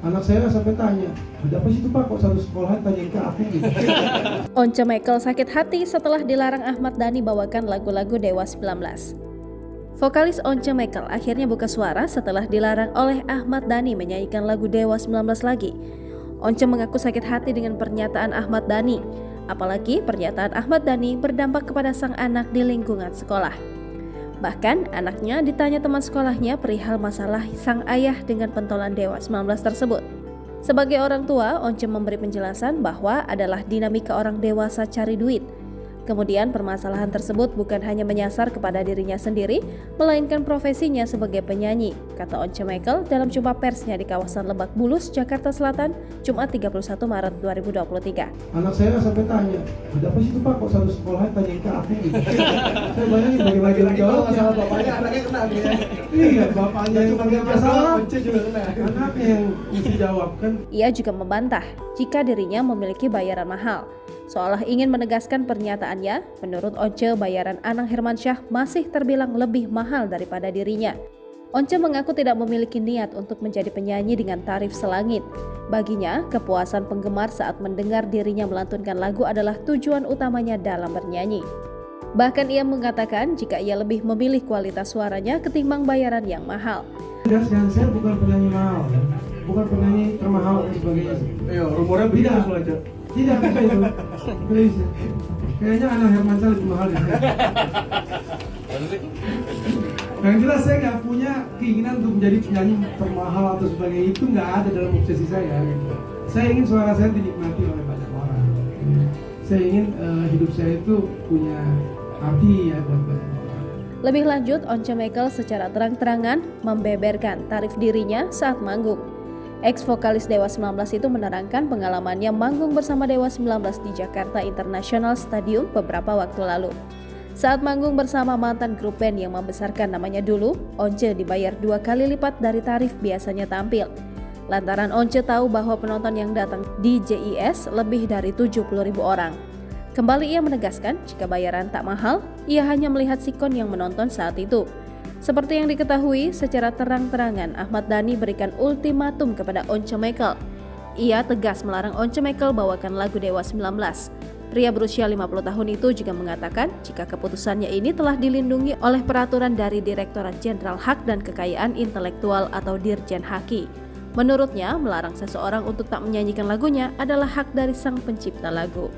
Anak saya sampai tanya, ada apa sih itu Pak, kok satu sekolahan tanyain ke aku gitu. Once Michael sakit hati setelah dilarang Ahmad Dhani bawakan lagu-lagu Dewa 19. Vokalis Once Michael akhirnya buka suara setelah dilarang oleh Ahmad Dhani menyanyikan lagu Dewa 19 lagi. Once mengaku sakit hati dengan pernyataan Ahmad Dhani, apalagi pernyataan Ahmad Dhani berdampak kepada sang anak di lingkungan sekolah. Bahkan anaknya ditanya teman sekolahnya perihal masalah sang ayah dengan pentolan Dewa 19 tersebut. Sebagai orang tua, Once memberi penjelasan bahwa adalah dinamika orang dewasa cari duit. Kemudian permasalahan tersebut bukan hanya menyasar kepada dirinya sendiri, melainkan profesinya sebagai penyanyi, kata Once Michael dalam jumpa persnya di kawasan Lebak Bulus, Jakarta Selatan, Jumat 31 Maret 2023. Anak saya sampai tanya, ada apa sih itu Pak, kok satu sekolahan tanyain ke aku gitu. Saya bayangin bagaimana jawab masalah bapaknya, anaknya kena gitu ya. Iya, bapaknya yang punya masalah, Once juga kena. Anaknya yang mesti jawab kan. Ia juga membantah jika dirinya memiliki bayaran mahal. Seolah ingin menegaskan pernyataannya, menurut Once bayaran Anang Hermansyah masih terbilang lebih mahal daripada dirinya. Once mengaku tidak memiliki niat untuk menjadi penyanyi dengan tarif selangit. Baginya, kepuasan penggemar saat mendengar dirinya melantunkan lagu adalah tujuan utamanya dalam bernyanyi. Bahkan ia mengatakan jika ia lebih memilih kualitas suaranya ketimbang bayaran yang mahal. Dan saya bukan penyanyi mahal, ya. Bukan penyanyi termahal dan sebagainya. Iya, rumornya begitu belajar. Tidak bisa itu, bisa. Kayaknya Anang Hermansyah lebih mahal ya. Yang jelas saya nggak punya keinginan untuk menjadi penyanyi termahal atau sebagainya, itu nggak ada dalam obsesi saya. Gitu. Saya ingin suara saya dinikmati oleh banyak orang. Saya ingin hidup saya itu punya arti ya buat banyak orang. Lebih lanjut, Once Michael secara terang-terangan membeberkan tarif dirinya saat manggung. Ex-vokalis Dewa 19 itu menerangkan pengalamannya manggung bersama Dewa 19 di Jakarta International Stadium beberapa waktu lalu. Saat manggung bersama mantan grup band yang membesarkan namanya dulu, Once dibayar 2 kali lipat dari tarif biasanya tampil. Lantaran Once tahu bahwa penonton yang datang di JIS lebih dari 70.000 orang. Kembali ia menegaskan jika bayaran tak mahal, ia hanya melihat sikon yang menonton saat itu. Seperti yang diketahui, secara terang-terangan Ahmad Dhani berikan ultimatum kepada Once Michael. Ia tegas melarang Once Michael bawakan lagu Dewa 19. Pria berusia 50 tahun itu juga mengatakan jika keputusannya ini telah dilindungi oleh peraturan dari Direktorat Jenderal Hak dan Kekayaan Intelektual atau Dirjen Haki. Menurutnya, melarang seseorang untuk tak menyanyikan lagunya adalah hak dari sang pencipta lagu.